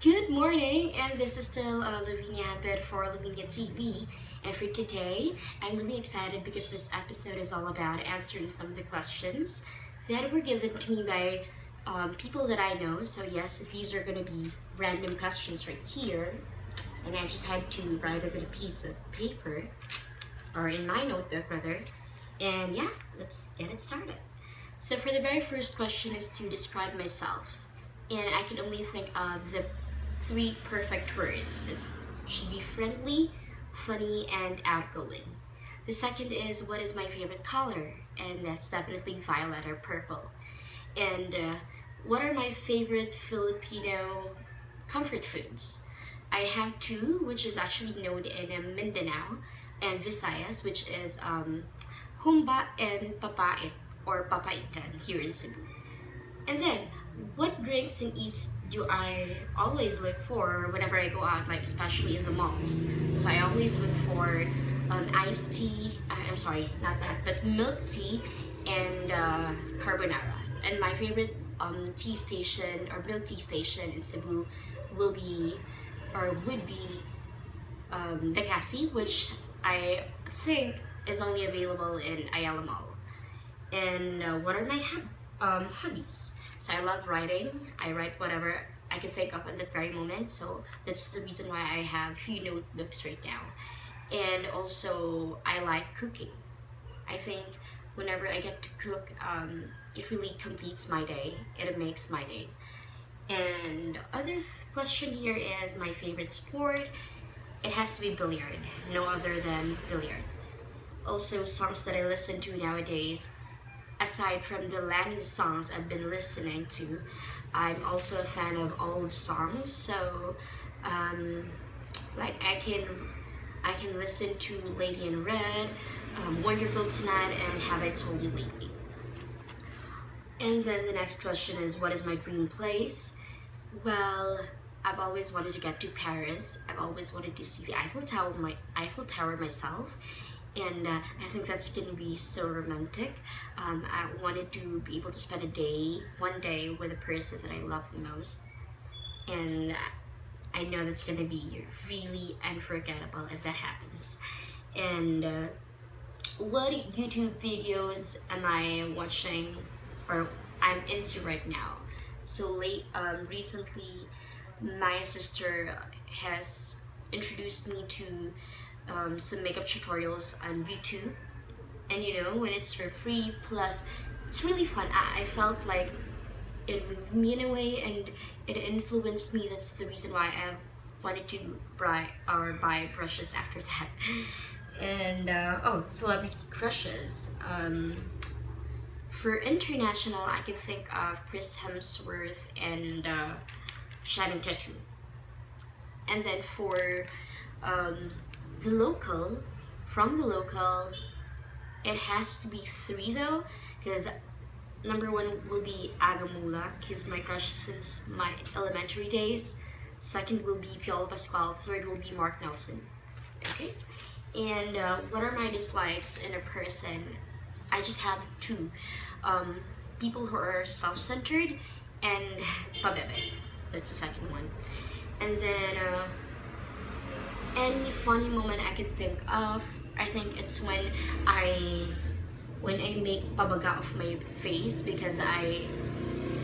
Good morning, and this is still Lavinia Bed for Lavinia TV. And for today, I'm really excited because this episode is all about answering some of the questions that were given to me by people that I know. So, yes, these are going to be random questions right here. And I just had to write it in a piece of paper, or in my notebook rather. And yeah, let's get it started. So, for the very first question is to describe myself. And I can only think of the three perfect words that should be friendly, funny, and outgoing. The second is what is my favorite color? And that's definitely violet or purple. And what are my favorite Filipino comfort foods? I have two, which is actually known in Mindanao and Visayas, which is humba and papait or papaitan here in Cebu. And then, what drinks and eats do I always look for whenever I go out, like especially in the malls? So I always look for iced tea, I'm sorry, not that, but milk tea and carbonara. And my favorite tea station or milk tea station in Cebu will be or would be the Cassie, which I think is only available in Ayala Mall. And what are my hobbies? So I love writing. I write whatever I can think of at that very moment. So that's the reason why I have few notebooks right now. And also I like cooking. I think whenever I get to cook, it really completes my day. It makes my day. And other question here is my favorite sport. It has to be billiard. No other than billiard. Also songs that I listen to nowadays, aside from the Latin songs I've been listening to, I'm also a fan of old songs. So, like I can listen to Lady in Red, Wonderful Tonight, and Have I Told You Lately. And then the next question is, what is my dream place? Well, I've always wanted to get to Paris. I've always wanted to see the Eiffel Tower myself, and I think that's going to be so romantic. I wanted to be able to spend one day with a person that I love the most, and I know that's going to be really unforgettable if that happens. And what YouTube videos am I watching or I'm into right now? So recently, my sister has introduced me to some makeup tutorials on YouTube, and when it's for free, plus it's really fun. I felt like it moved me in a way, and it influenced me. That's the reason why I wanted to buy brushes after that. And celebrity crushes. For international, I can think of Chris Hemsworth and Shannon Tattoo. And then for the local, from the local, it has to be three though, because number one will be Agamula, he's my crush since my elementary days. Second will be Piolo Pascual. Third will be Mark Nelson. Okay? And what are my dislikes in a person? I just have two. People who are self-centered and pabebe. That's the second one. And then any funny moment I could think of, I think it's when I make pabaga of my face because I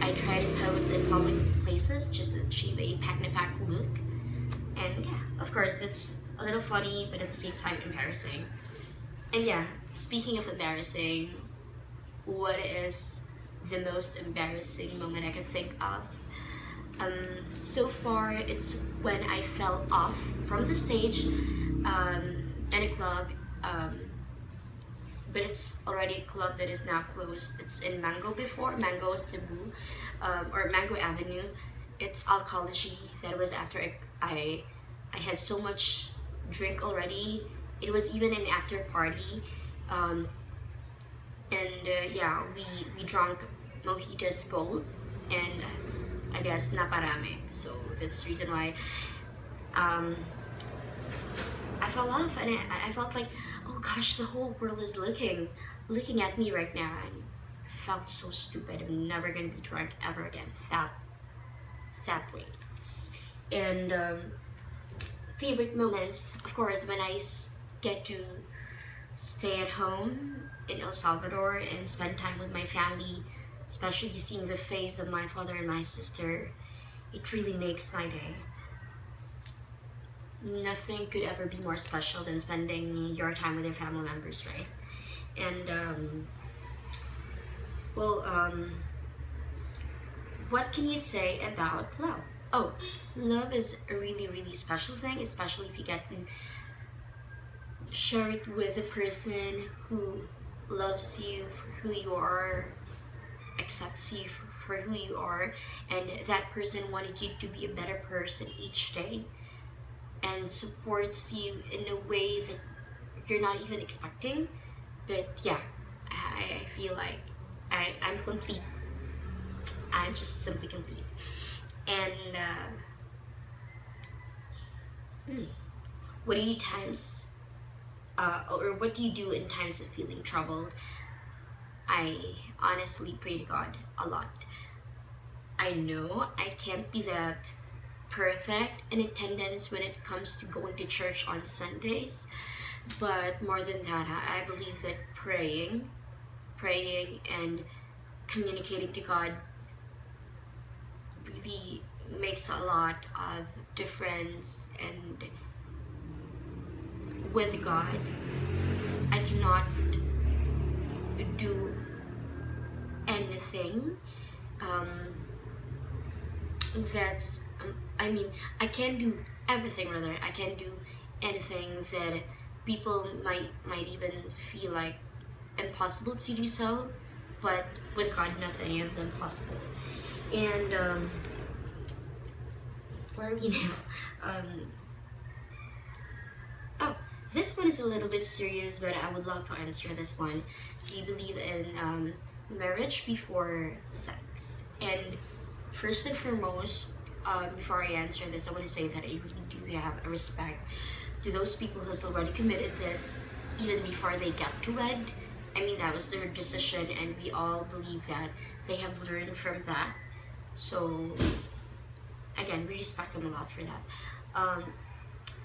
try to pose in public places just to achieve a pack na pack look. And yeah, of course that's a little funny but at the same time embarrassing. And yeah, speaking of embarrassing, what is the most embarrassing moment I can think of? So far, it's when I fell off from the stage in a club, but it's already a club that is now closed. It's in Mango Cebu, or Mango Avenue. It's Alcology. That was after I had so much drink already. It was even an after party, and yeah, we drank Mojitos Gold and I guess naparame. So that's the reason why I fell off, and I felt like, oh gosh, the whole world is looking at me right now. And I felt so stupid. I'm never gonna be drunk ever again that way. And favorite moments, of course, when get to stay at home in El Salvador and spend time with my family, especially seeing the face of my father and my sister. It really makes my day. Nothing could ever be more special than spending your time with your family members, right? And well, what can you say about love? Oh, love is a really, really special thing, especially if you get to share it with a person who loves you for who you are, accepts you for who you are, and that person wanted you to be a better person each day and supports you in a way that you're not even expecting. But yeah, I feel like I'm complete. I'm just simply complete. And what do you times or what do you do in times of feeling troubled? I honestly pray to God a lot. I know I can't be that perfect in attendance when it comes to going to church on Sundays, but more than that, I believe that praying and communicating to God really makes a lot of difference. And with God, I cannot do anything um, that's I mean, I can do everything, rather I can do anything that people might even feel like impossible to do so, but with God nothing is impossible. And where are we now? Oh, this one is a little bit serious, but I would love to answer this one. Do you believe in marriage before sex? And first and foremost, before I answer this, I want to say that I really do have a respect to those people who has already committed this even before they get to wed. I mean, that was their decision, and we all believe that they have learned from that. So, again, we respect them a lot for that.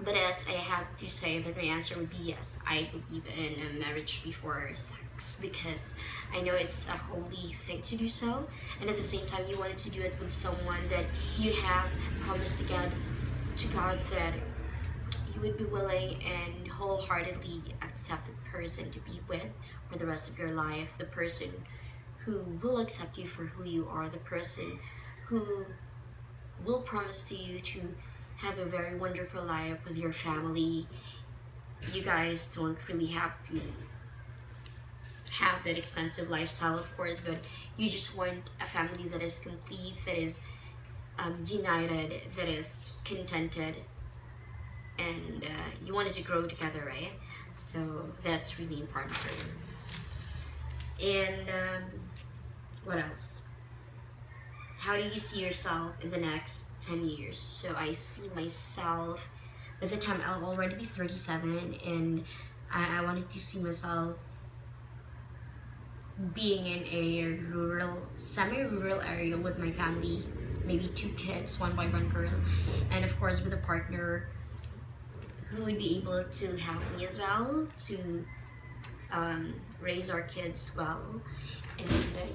But as I have to say that my answer would be yes, I believe in a marriage before sex because I know it's a holy thing to do so, and at the same time you wanted to do it with someone that you have promised to God that you would be willing and wholeheartedly accept the person to be with for the rest of your life, the person who will accept you for who you are, the person who will promise to you to have a very wonderful life with your family. You guys don't really have to have that expensive lifestyle, of course, but you just want a family that is complete, that is united, that is contented, and you wanted to grow together, right? So that's really important for you. And what else? How do you see yourself in the next 10 years? So I see myself, by the time I'll already be 37, and I wanted to see myself being in a semi-rural area with my family, maybe 2 kids, 1 boy, 1 girl, and of course with a partner who would be able to help me as well to raise our kids well. And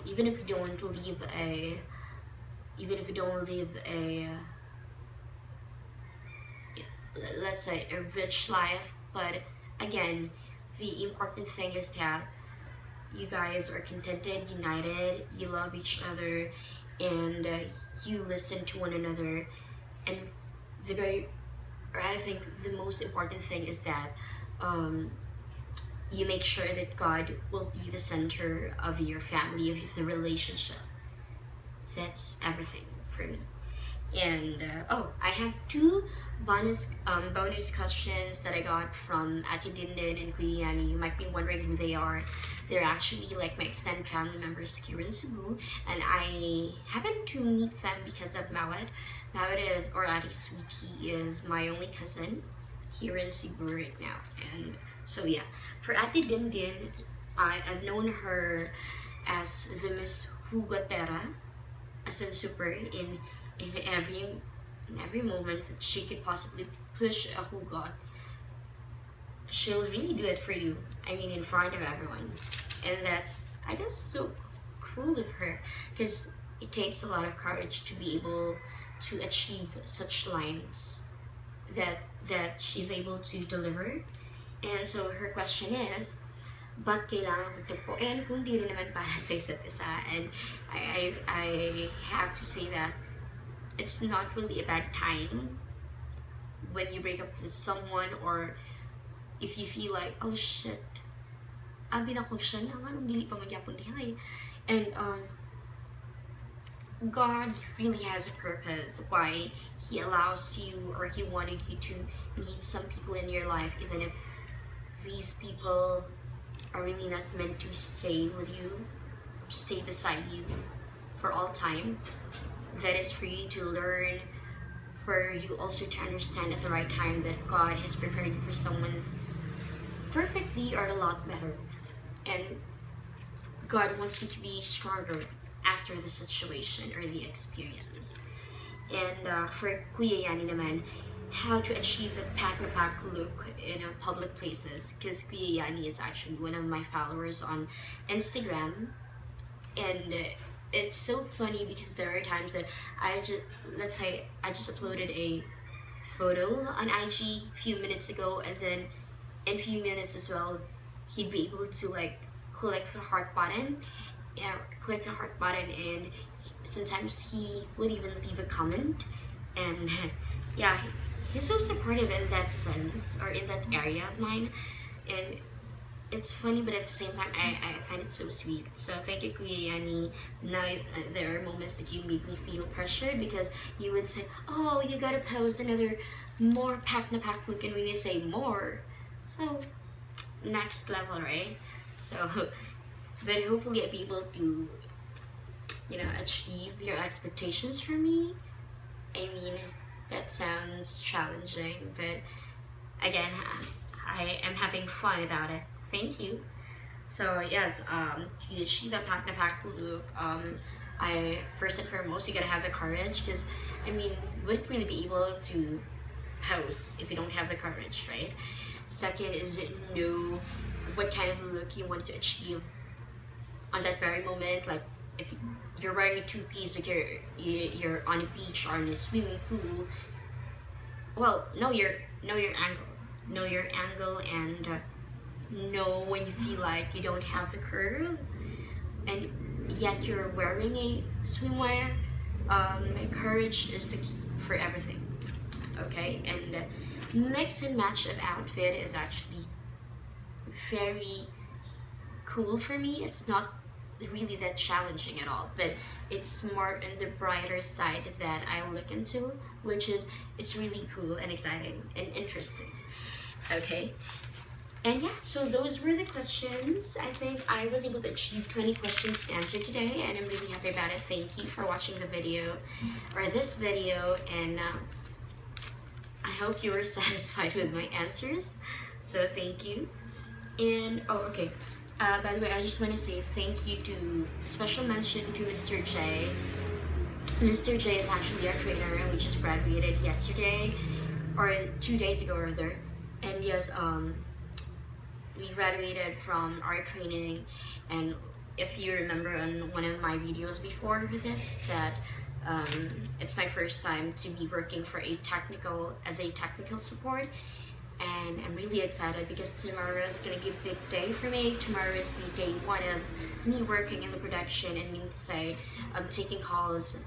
even if you don't live a let's say a rich life, but again, the important thing is that you guys are contented, united, you love each other, and you listen to one another. And I think the most important thing is that you make sure that God will be the center of your family, of the relationship. That's everything for me. And I have 2 bonus questions that I got from Ate Dindin and Kuya Yani. You might be wondering who they are. They're actually like my extended family members here in Cebu, and I happened to meet them because of Mawad. Mawad is, or Ate Sweetie, is my only cousin here in Cebu right now. And so yeah, for Ate Dindin, I've known her as the Miss Hugatera, as in super in every in every moment that she could possibly push a hugot, she'll really do it for you. I mean, in front of everyone. And that's, I guess, so cool of her, because it takes a lot of courage to be able to achieve such lines that she's able to deliver. And so her question is, ba't kailangan magtagpuan kung di rin naman para sa isa't isa? And I have to say that it's not really a bad time when you break up with someone, or if you feel like, oh shit, abi na ko siya na nga nung dili pa magyapon dihay. And God really has a purpose why He allows you, or He wanted you to meet some people in your life, even if these people are really not meant to stay with you, stay beside you for all time. That is for you to learn, for you also to understand at the right time that God has prepared you for someone perfectly or a lot better. And God wants you to be stronger after the situation or the experience. And for Kuya Yani naman, how to achieve that pack na pack look in public places, because Kuya Yani is actually one of my followers on Instagram. And it's so funny because there are times that let's say I just uploaded a photo on IG a few minutes ago, and then in a few minutes as well, he'd be able to like click the heart button, and sometimes he would even leave a comment. And yeah, he's so supportive in that sense, or in that area of mine. And it's funny, but at the same time, I find it so sweet. So thank you, Kuya Yani. Now, there are moments that you make me feel pressured, because you would say, oh, you gotta post another more pack na pack look, and when you say more, so next level, right? So, but hopefully I'll be able to, achieve your expectations for me. I mean, that sounds challenging, but again, I am having fun about it. Thank you. So yes, to achieve a pack na pack look, I first and foremost, you gotta have the courage, because I mean, you wouldn't really be able to post if you don't have the courage, right? Second is know what kind of look you want to achieve on that very moment. Like if you're wearing a two-piece, but you're on a beach or in a swimming pool, well, know your angle, and know when you feel like you don't have the curve, and yet you're wearing a swimwear. Courage is the key for everything. Okay, and mix and match of outfit is actually very cool for me. It's not really that challenging at all, but it's more on the brighter side that I look into, which is it's really cool and exciting and interesting. Okay, and yeah, so those were the questions. I think I was able to achieve 20 questions to answer today, and I'm really happy about it. Thank you for watching the video, or this video, and I hope you were satisfied with my answers. So thank you. And oh, okay. By the way, I just want to say thank you to special mention to Mr. J. Mr. J is actually our trainer, and we just graduated yesterday, or 2 days ago rather. And yes, we graduated from our training. And if you remember on one of my videos before with this, that it's my first time to be working for as a technical support. And I'm really excited because tomorrow is gonna be a big day for me. Tomorrow is the day one of me working in the production, and means to say I'm taking calls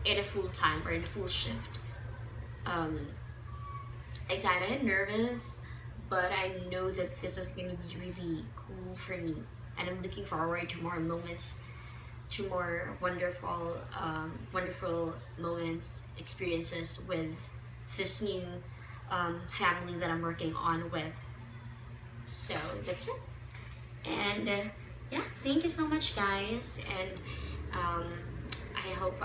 in a full time, or in a full shift. Excited, nervous, but I know that this is gonna be really cool for me, and I'm looking forward to more moments, to more wonderful moments, experiences with this new family that I'm working on with. So that's it. And yeah, thank you so much, guys. And I hope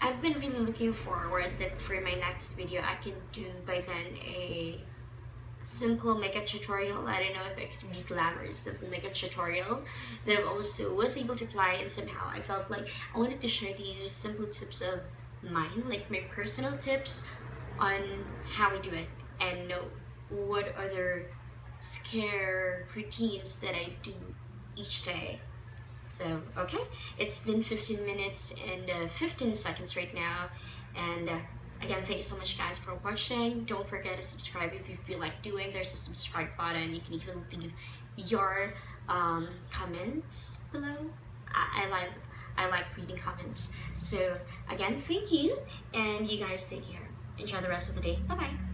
I've been really looking forward that for my next video I can do by then a simple makeup tutorial. I don't know if it could be glamorous, simple makeup tutorial that I also was able to apply, and somehow I felt like I wanted to share to you simple tips of mine, like my personal tips on how I do it, and what other scare routines that I do each day. So, okay, it's been 15 minutes and 15 seconds right now. And again, thank you so much, guys, for watching. Don't forget to subscribe if you feel like doing. There's a subscribe button. You can even leave your comments below. I like reading comments. So again, thank you, and you guys take care. Enjoy the rest of the day. Bye bye.